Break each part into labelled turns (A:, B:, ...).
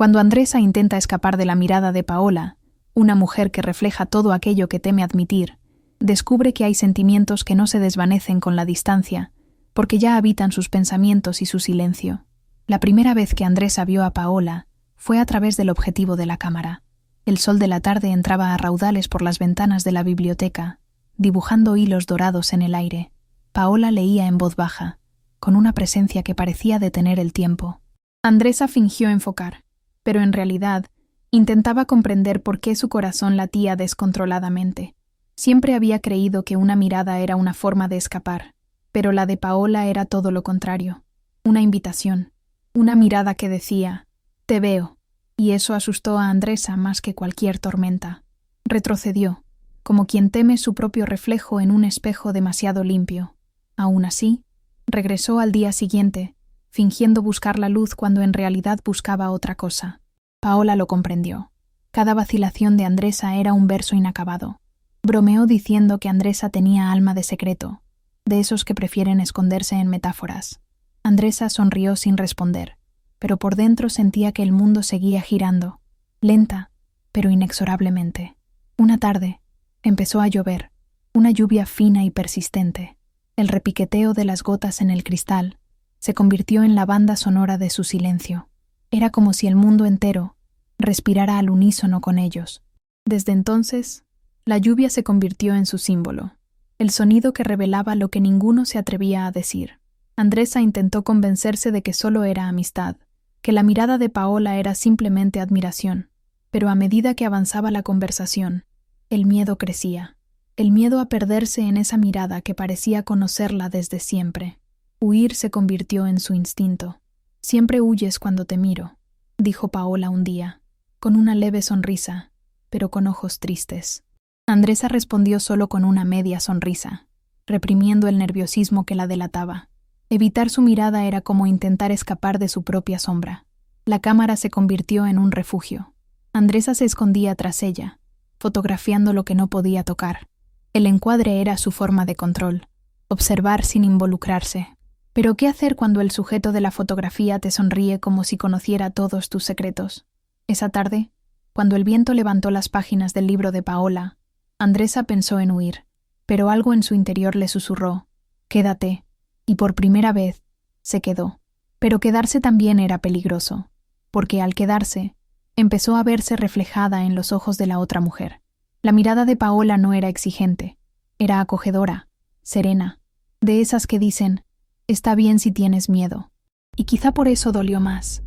A: Cuando Andresa intenta escapar de la mirada de Paola, una mujer que refleja todo aquello que teme admitir, descubre que hay sentimientos que no se desvanecen con la distancia, porque ya habitan sus pensamientos y su silencio. La primera vez que Andresa vio a Paola fue a través del objetivo de la cámara. El sol de la tarde entraba a raudales por las ventanas de la biblioteca, dibujando hilos dorados en el aire. Paola leía en voz baja, con una presencia que parecía detener el tiempo. Andresa fingió enfocar, pero en realidad intentaba comprender por qué su corazón latía descontroladamente. Siempre había creído que una mirada era una forma de escapar, pero la de Paola era todo lo contrario, una invitación, una mirada que decía, «Te veo», y eso asustó a Andresa más que cualquier tormenta. Retrocedió, como quien teme su propio reflejo en un espejo demasiado limpio. Aún así, regresó al día siguiente, fingiendo buscar la luz cuando en realidad buscaba otra cosa. Paola lo comprendió. Cada vacilación de Andresa era un verso inacabado. Bromeó diciendo que Andresa tenía alma de secreto, de esos que prefieren esconderse en metáforas. Andresa sonrió sin responder, pero por dentro sentía que el mundo seguía girando, lenta, pero inexorablemente. Una tarde, empezó a llover, una lluvia fina y persistente. El repiqueteo de las gotas en el cristal se convirtió en la banda sonora de su silencio. Era como si el mundo entero respirara al unísono con ellos. Desde entonces, la lluvia se convirtió en su símbolo, el sonido que revelaba lo que ninguno se atrevía a decir. Andresa intentó convencerse de que solo era amistad, que la mirada de Paola era simplemente admiración, pero a medida que avanzaba la conversación, el miedo crecía. El miedo a perderse en esa mirada que parecía conocerla desde siempre. Huir se convirtió en su instinto. «Siempre huyes cuando te miro», dijo Paola un día, con una leve sonrisa, pero con ojos tristes. Andresa respondió solo con una media sonrisa, reprimiendo el nerviosismo que la delataba. Evitar su mirada era como intentar escapar de su propia sombra. La cámara se convirtió en un refugio. Andresa se escondía tras ella, fotografiando lo que no podía tocar. El encuadre era su forma de control, observar sin involucrarse. Pero ¿qué hacer cuando el sujeto de la fotografía te sonríe como si conociera todos tus secretos? Esa tarde, cuando el viento levantó las páginas del libro de Paola, Andresa pensó en huir, pero algo en su interior le susurró, «Quédate», y por primera vez se quedó. Pero quedarse también era peligroso, porque al quedarse, empezó a verse reflejada en los ojos de la otra mujer. La mirada de Paola no era exigente, era acogedora, serena, de esas que dicen, «Está bien si tienes miedo». Y quizá por eso dolió más,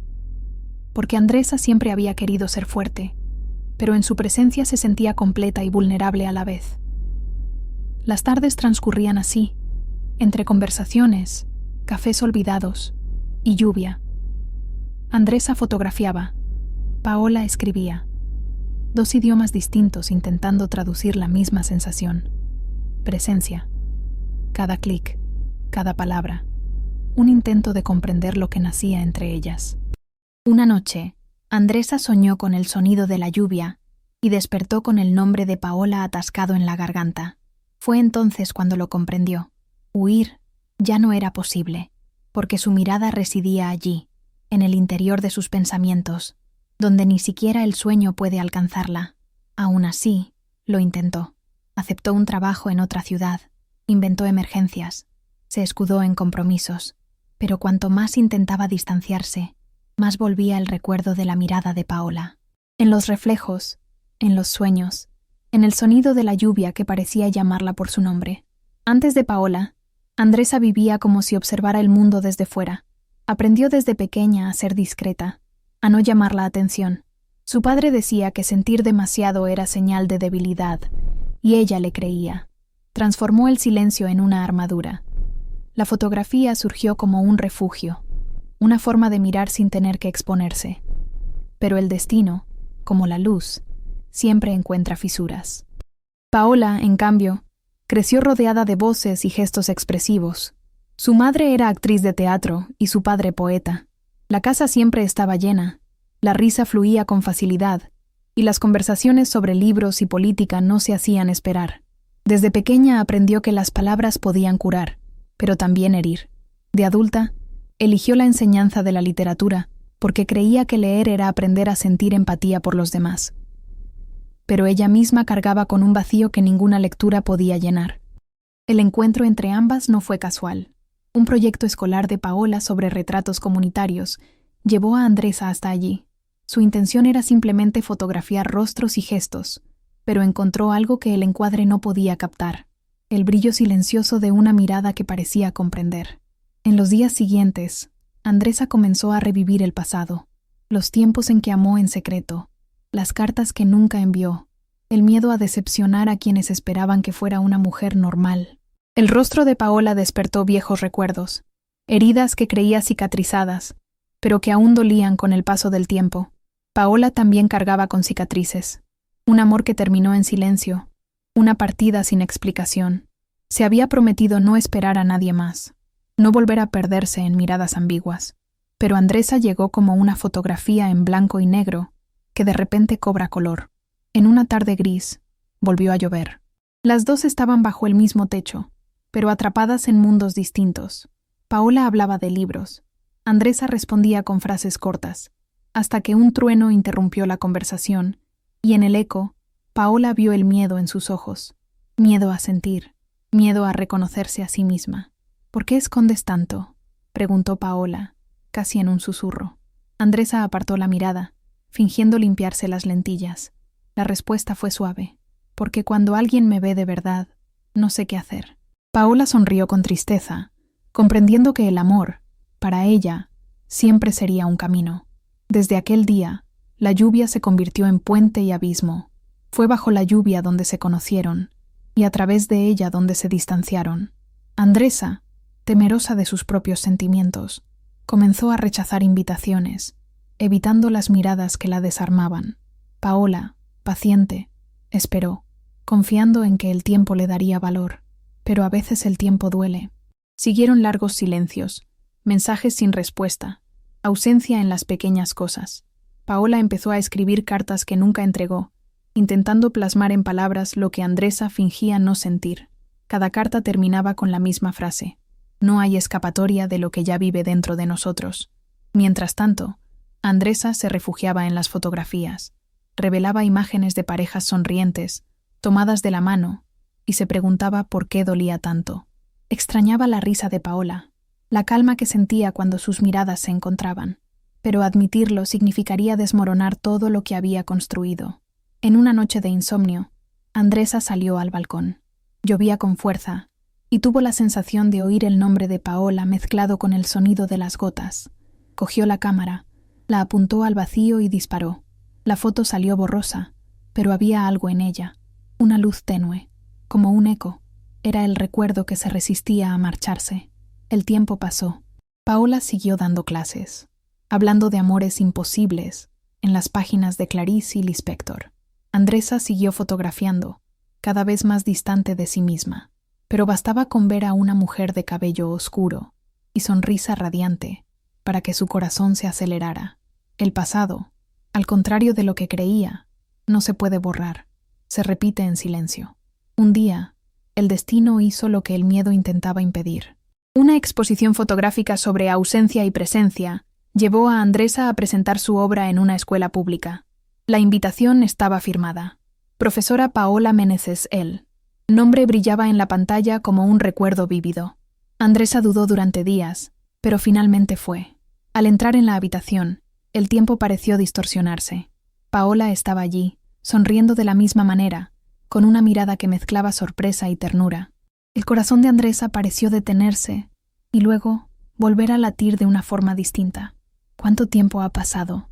A: porque Andresa siempre había querido ser fuerte, pero en su presencia se sentía completa y vulnerable a la vez. Las tardes transcurrían así, entre conversaciones, cafés olvidados y lluvia. Andresa fotografiaba, Paola escribía. 2 idiomas distintos intentando traducir la misma sensación. Presencia. Cada clic, cada palabra. Un intento de comprender lo que nacía entre ellas. Una noche, Andresa soñó con el sonido de la lluvia y despertó con el nombre de Paola atascado en la garganta. Fue entonces cuando lo comprendió. Huir ya no era posible, porque su mirada residía allí, en el interior de sus pensamientos, donde ni siquiera el sueño puede alcanzarla. Aún así, lo intentó. Aceptó un trabajo en otra ciudad, inventó emergencias, se escudó en compromisos, pero cuanto más intentaba distanciarse, más volvía el recuerdo de la mirada de Paola. En los reflejos, en los sueños, en el sonido de la lluvia que parecía llamarla por su nombre. Antes de Paola, Andresa vivía como si observara el mundo desde fuera. Aprendió desde pequeña a ser discreta, a no llamar la atención. Su padre decía que sentir demasiado era señal de debilidad, y ella le creía. Transformó el silencio en una armadura. La fotografía surgió como un refugio, una forma de mirar sin tener que exponerse. Pero el destino, como la luz, siempre encuentra fisuras. Paola, en cambio, creció rodeada de voces y gestos expresivos. Su madre era actriz de teatro y su padre poeta. La casa siempre estaba llena, la risa fluía con facilidad, y las conversaciones sobre libros y política no se hacían esperar. Desde pequeña aprendió que las palabras podían curar, pero también herir. De adulta, eligió la enseñanza de la literatura, porque creía que leer era aprender a sentir empatía por los demás. Pero ella misma cargaba con un vacío que ninguna lectura podía llenar. El encuentro entre ambas no fue casual. Un proyecto escolar de Paola sobre retratos comunitarios llevó a Andresa hasta allí. Su intención era simplemente fotografiar rostros y gestos, pero encontró algo que el encuadre no podía captar: el brillo silencioso de una mirada que parecía comprender. En los días siguientes, Andresa comenzó a revivir el pasado, los tiempos en que amó en secreto, las cartas que nunca envió, el miedo a decepcionar a quienes esperaban que fuera una mujer normal. El rostro de Paola despertó viejos recuerdos, heridas que creía cicatrizadas, pero que aún dolían con el paso del tiempo. Paola también cargaba con cicatrices, un amor que terminó en silencio, una partida sin explicación. Se había prometido no esperar a nadie más, no volver a perderse en miradas ambiguas. Pero Andresa llegó como una fotografía en blanco y negro que de repente cobra color. En una tarde gris, volvió a llover. Las dos estaban bajo el mismo techo, pero atrapadas en mundos distintos. Paola hablaba de libros. Andresa respondía con frases cortas, hasta que un trueno interrumpió la conversación, y en el eco, Paola vio el miedo en sus ojos. Miedo a sentir, miedo a reconocerse a sí misma. «¿Por qué escondes tanto?», preguntó Paola, casi en un susurro. Andresa apartó la mirada, fingiendo limpiarse las lentillas. La respuesta fue suave: «Porque cuando alguien me ve de verdad, no sé qué hacer». Paola sonrió con tristeza, comprendiendo que el amor, para ella, siempre sería un camino. Desde aquel día, la lluvia se convirtió en puente y abismo. Fue bajo la lluvia donde se conocieron, y a través de ella donde se distanciaron. Andresa, temerosa de sus propios sentimientos, comenzó a rechazar invitaciones, evitando las miradas que la desarmaban. Paola, paciente, esperó, confiando en que el tiempo le daría valor. Pero a veces el tiempo duele. Siguieron largos silencios, mensajes sin respuesta, ausencia en las pequeñas cosas. Paola empezó a escribir cartas que nunca entregó, intentando plasmar en palabras lo que Andresa fingía no sentir. Cada carta terminaba con la misma frase: «No hay escapatoria de lo que ya vive dentro de nosotros». Mientras tanto, Andresa se refugiaba en las fotografías, revelaba imágenes de parejas sonrientes, tomadas de la mano, y se preguntaba por qué dolía tanto. Extrañaba la risa de Paola, la calma que sentía cuando sus miradas se encontraban, pero admitirlo significaría desmoronar todo lo que había construido. En una noche de insomnio, Andresa salió al balcón. Llovía con fuerza, y tuvo la sensación de oír el nombre de Paola mezclado con el sonido de las gotas. Cogió la cámara, la apuntó al vacío y disparó. La foto salió borrosa, pero había algo en ella, una luz tenue, como un eco. Era el recuerdo que se resistía a marcharse. El tiempo pasó. Paola siguió dando clases, hablando de amores imposibles, en las páginas de Clarice y Lispector. Andresa siguió fotografiando, cada vez más distante de sí misma, pero bastaba con ver a una mujer de cabello oscuro y sonrisa radiante para que su corazón se acelerara. El pasado, al contrario de lo que creía, no se puede borrar, se repite en silencio. Un día, el destino hizo lo que el miedo intentaba impedir. Una exposición fotográfica sobre ausencia y presencia llevó a Andresa a presentar su obra en una escuela pública. La invitación estaba firmada: Profesora Paola Meneses L. Nombre brillaba en la pantalla como un recuerdo vívido. Andresa dudó durante días, pero finalmente fue. Al entrar en la habitación, el tiempo pareció distorsionarse. Paola estaba allí, sonriendo de la misma manera, con una mirada que mezclaba sorpresa y ternura. El corazón de Andresa pareció detenerse y luego volver a latir de una forma distinta. «¿Cuánto tiempo ha pasado?»,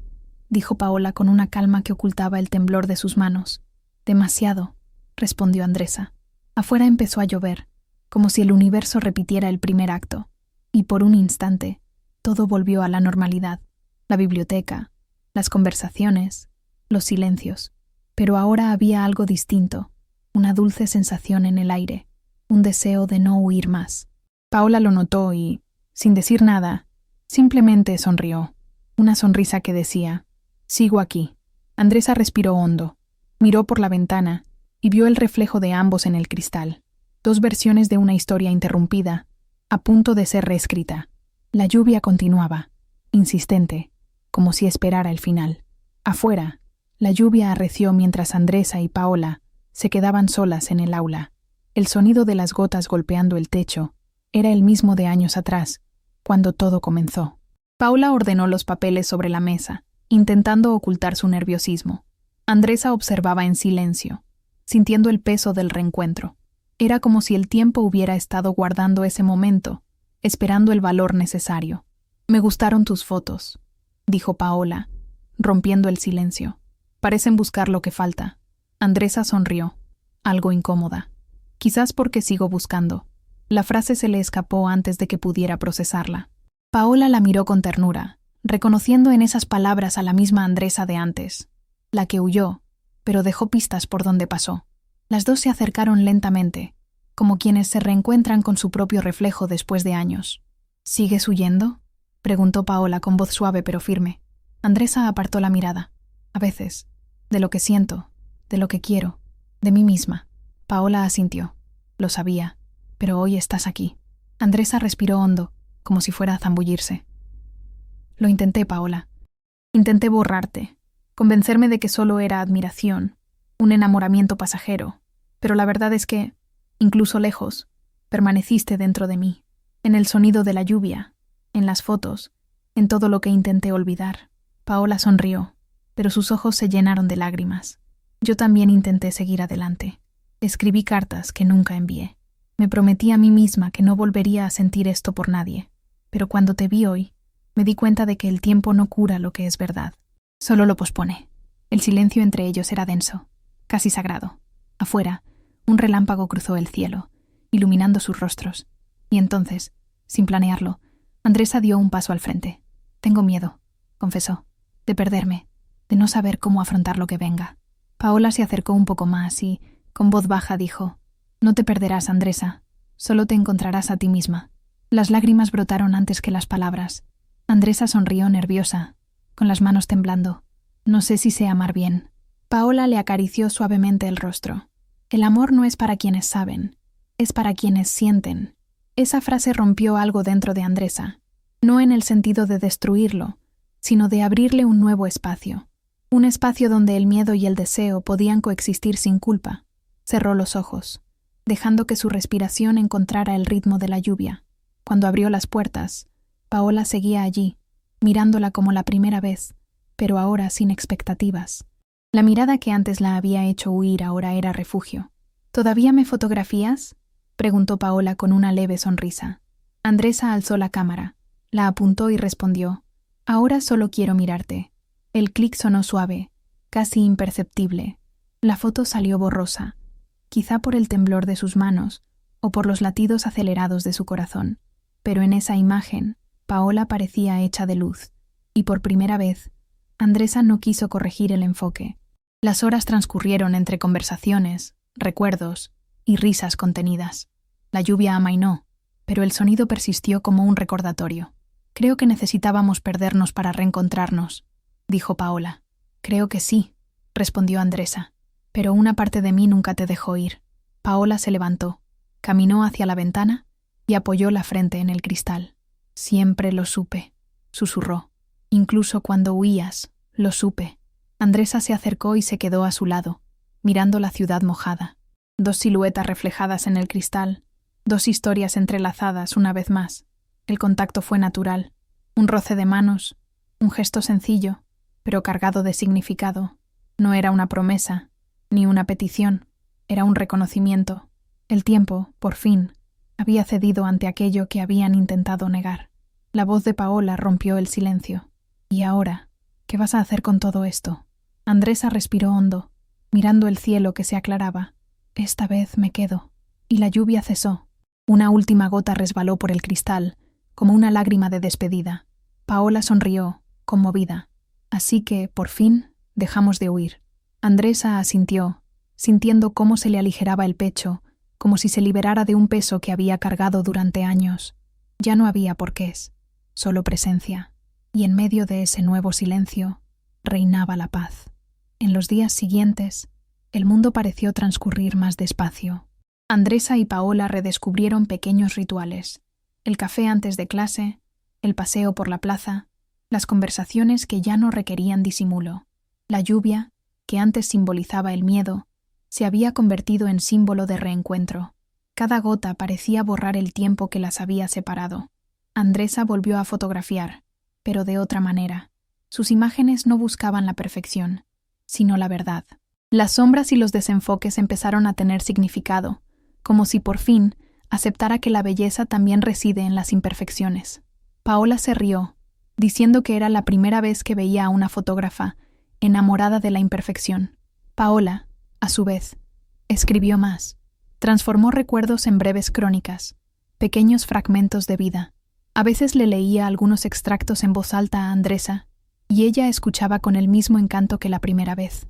A: dijo Paola con una calma que ocultaba el temblor de sus manos. «Demasiado», respondió Andresa. Afuera empezó a llover, como si el universo repitiera el primer acto, y por un instante todo volvió a la normalidad: la biblioteca, las conversaciones, los silencios. Pero ahora había algo distinto, una dulce sensación en el aire, un deseo de no huir más. Paola lo notó y, sin decir nada, simplemente sonrió, una sonrisa que decía: «Sigo aquí». Andresa respiró hondo, miró por la ventana y vio el reflejo de ambos en el cristal. Dos versiones de una historia interrumpida, a punto de ser reescrita. La lluvia continuaba, insistente, como si esperara el final. Afuera, la lluvia arreció mientras Andresa y Paola se quedaban solas en el aula. El sonido de las gotas golpeando el techo era el mismo de años atrás, cuando todo comenzó. Paola ordenó los papeles sobre la mesa, intentando ocultar su nerviosismo. Andresa observaba en silencio, sintiendo el peso del reencuentro. Era como si el tiempo hubiera estado guardando ese momento, esperando el valor necesario. «Me gustaron tus fotos», dijo Paola, rompiendo el silencio. «Parecen buscar lo que falta». Andresa sonrió, algo incómoda. Quizás porque sigo buscando. La frase se le escapó antes de que pudiera procesarla. Paola la miró con ternura, reconociendo en esas palabras a la misma Andresa de antes, la que huyó, pero dejó pistas por donde pasó. Las dos se acercaron lentamente, como quienes se reencuentran con su propio reflejo después de años. «¿Sigues huyendo?», preguntó Paola con voz suave pero firme. Andresa apartó la mirada. «A veces, de lo que siento, de lo que quiero, de mí misma». Paola asintió. «Lo sabía, pero hoy estás aquí». Andresa respiró hondo, como si fuera a zambullirse. «Lo intenté, Paola. Intenté borrarte, convencerme de que solo era admiración, un enamoramiento pasajero, pero la verdad es que, incluso lejos, permaneciste dentro de mí, en el sonido de la lluvia, en las fotos, en todo lo que intenté olvidar». Paola sonrió, pero sus ojos se llenaron de lágrimas. «Yo también intenté seguir adelante. Escribí cartas que nunca envié. Me prometí a mí misma que no volvería a sentir esto por nadie. Pero cuando te vi hoy, me di cuenta de que el tiempo no cura lo que es verdad. Solo lo pospone». El silencio entre ellos era denso, casi sagrado. Afuera, un relámpago cruzó el cielo, iluminando sus rostros. Y entonces, sin planearlo, Andresa dio un paso al frente. «Tengo miedo», confesó, «de perderme, de no saber cómo afrontar lo que venga». Paola se acercó un poco más y, con voz baja, dijo: «No te perderás, Andresa. Solo te encontrarás a ti misma». Las lágrimas brotaron antes que las palabras. Andresa sonrió nerviosa, con las manos temblando. «No sé si sé amar bien». Paola le acarició suavemente el rostro. «El amor no es para quienes saben, es para quienes sienten». Esa frase rompió algo dentro de Andresa, no en el sentido de destruirlo, sino de abrirle un nuevo espacio. Un espacio donde el miedo y el deseo podían coexistir sin culpa. Cerró los ojos, dejando que su respiración encontrara el ritmo de la lluvia. Cuando abrió las puertas, Paola seguía allí, mirándola como la primera vez, pero ahora sin expectativas. La mirada que antes la había hecho huir ahora era refugio. «¿Todavía me fotografías?», preguntó Paola con una leve sonrisa. Andresa alzó la cámara, la apuntó y respondió: «Ahora solo quiero mirarte». El clic sonó suave, casi imperceptible. La foto salió borrosa, quizá por el temblor de sus manos o por los latidos acelerados de su corazón. Pero en esa imagen, Paola parecía hecha de luz, y por primera vez, Andresa no quiso corregir el enfoque. Las horas transcurrieron entre conversaciones, recuerdos y risas contenidas. La lluvia amainó, pero el sonido persistió como un recordatorio. «Creo que necesitábamos perdernos para reencontrarnos», dijo Paola. «Creo que sí», respondió Andresa, «pero una parte de mí nunca te dejó ir». Paola se levantó, caminó hacia la ventana y apoyó la frente en el cristal. «Siempre lo supe», susurró. «Incluso cuando huías, lo supe». Andresa se acercó y se quedó a su lado, mirando la ciudad mojada. Dos siluetas reflejadas en el cristal, dos historias entrelazadas una vez más. El contacto fue natural, un roce de manos, un gesto sencillo, pero cargado de significado. No era una promesa, ni una petición, era un reconocimiento. El tiempo, por fin, había cedido ante aquello que habían intentado negar. La voz de Paola rompió el silencio. «¿Y ahora? ¿Qué vas a hacer con todo esto?». Andresa respiró hondo, mirando el cielo que se aclaraba. «Esta vez me quedo». Y la lluvia cesó. Una última gota resbaló por el cristal, como una lágrima de despedida. Paola sonrió, conmovida. «Así que, por fin, dejamos de huir». Andresa asintió, sintiendo cómo se le aligeraba el pecho, como si se liberara de un peso que había cargado durante años. Ya no había porqués, solo presencia. Y en medio de ese nuevo silencio, reinaba la paz. En los días siguientes, el mundo pareció transcurrir más despacio. Andresa y Paola redescubrieron pequeños rituales: el café antes de clase, el paseo por la plaza, las conversaciones que ya no requerían disimulo. La lluvia, que antes simbolizaba el miedo, se había convertido en símbolo de reencuentro. Cada gota parecía borrar el tiempo que las había separado. Andresa volvió a fotografiar, pero de otra manera. Sus imágenes no buscaban la perfección, sino la verdad. Las sombras y los desenfoques empezaron a tener significado, como si por fin aceptara que la belleza también reside en las imperfecciones. Paola se rió, diciendo que era la primera vez que veía a una fotógrafa enamorada de la imperfección. Paola, a su vez, escribió más. Transformó recuerdos en breves crónicas, pequeños fragmentos de vida. A veces le leía algunos extractos en voz alta a Andresa, y ella escuchaba con el mismo encanto que la primera vez.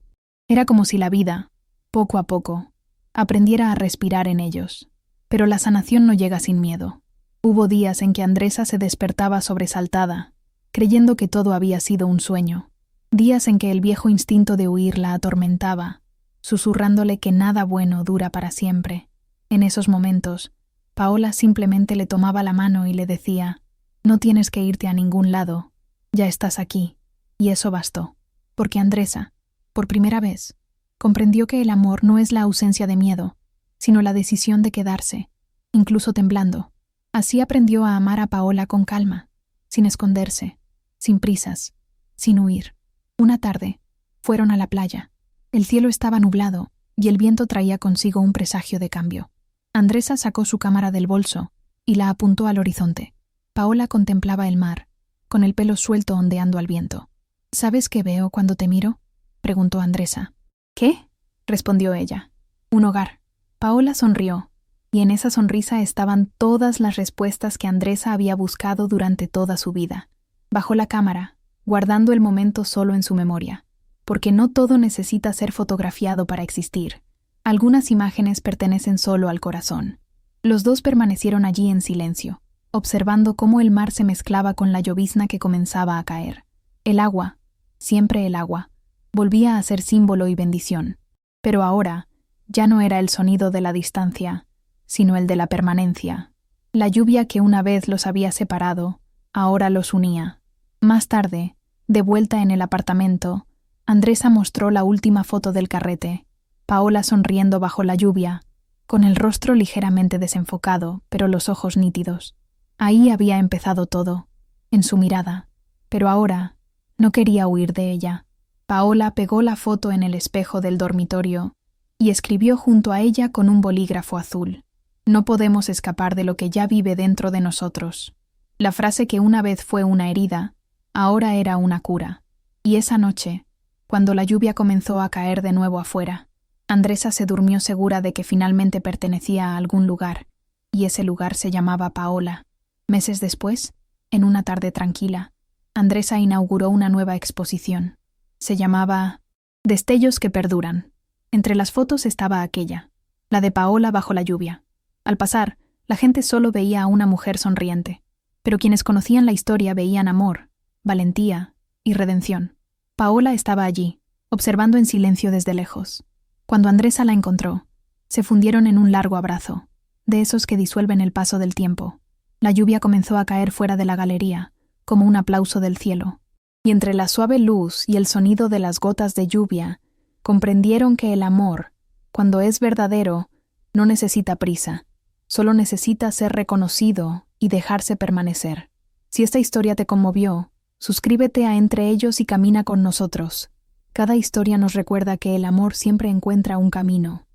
A: Era como si la vida, poco a poco, aprendiera a respirar en ellos. Pero la sanación no llega sin miedo. Hubo días en que Andresa se despertaba sobresaltada, creyendo que todo había sido un sueño. Días en que el viejo instinto de huir la atormentaba, susurrándole que nada bueno dura para siempre. En esos momentos, Paola simplemente le tomaba la mano y le decía: «No tienes que irte a ningún lado, ya estás aquí». Y eso bastó, porque Andresa, por primera vez, comprendió que el amor no es la ausencia de miedo, sino la decisión de quedarse, incluso temblando. Así aprendió a amar a Paola con calma, sin esconderse, sin prisas, sin huir. Una tarde, fueron a la playa. El cielo estaba nublado y el viento traía consigo un presagio de cambio. Andresa sacó su cámara del bolso y la apuntó al horizonte. Paola contemplaba el mar, con el pelo suelto ondeando al viento. «¿Sabes qué veo cuando te miro?», preguntó Andresa. «¿Qué?», respondió ella. «Un hogar». Paola sonrió, y en esa sonrisa estaban todas las respuestas que Andresa había buscado durante toda su vida. Bajó la cámara, guardando el momento solo en su memoria, porque no todo necesita ser fotografiado para existir. Algunas imágenes pertenecen solo al corazón. Los dos permanecieron allí en silencio, observando cómo el mar se mezclaba con la llovizna que comenzaba a caer. El agua, siempre el agua, volvía a ser símbolo y bendición. Pero ahora ya no era el sonido de la distancia, sino el de la permanencia. La lluvia que una vez los había separado, ahora los unía. Más tarde, de vuelta en el apartamento, Andresa mostró la última foto del carrete, Paola sonriendo bajo la lluvia, con el rostro ligeramente desenfocado, pero los ojos nítidos. Ahí había empezado todo, en su mirada, pero ahora no quería huir de ella. Paola pegó la foto en el espejo del dormitorio y escribió junto a ella con un bolígrafo azul: «No podemos escapar de lo que ya vive dentro de nosotros». La frase que una vez fue una herida, ahora era una cura. Y esa noche, cuando la lluvia comenzó a caer de nuevo afuera, Andresa se durmió segura de que finalmente pertenecía a algún lugar, y ese lugar se llamaba Paola. Meses después, en una tarde tranquila, Andresa inauguró una nueva exposición. Se llamaba «Destellos que perduran». Entre las fotos estaba aquella, la de Paola bajo la lluvia. Al pasar, la gente solo veía a una mujer sonriente, pero quienes conocían la historia veían amor, valentía y redención. Paola estaba allí, observando en silencio desde lejos. Cuando Andresa la encontró, se fundieron en un largo abrazo, de esos que disuelven el paso del tiempo. La lluvia comenzó a caer fuera de la galería, como un aplauso del cielo, y entre la suave luz y el sonido de las gotas de lluvia, comprendieron que el amor, cuando es verdadero, no necesita prisa, solo necesita ser reconocido y dejarse permanecer. Si esta historia te conmovió, suscríbete a Entre Ellos y camina con nosotros. Cada historia nos recuerda que el amor siempre encuentra un camino.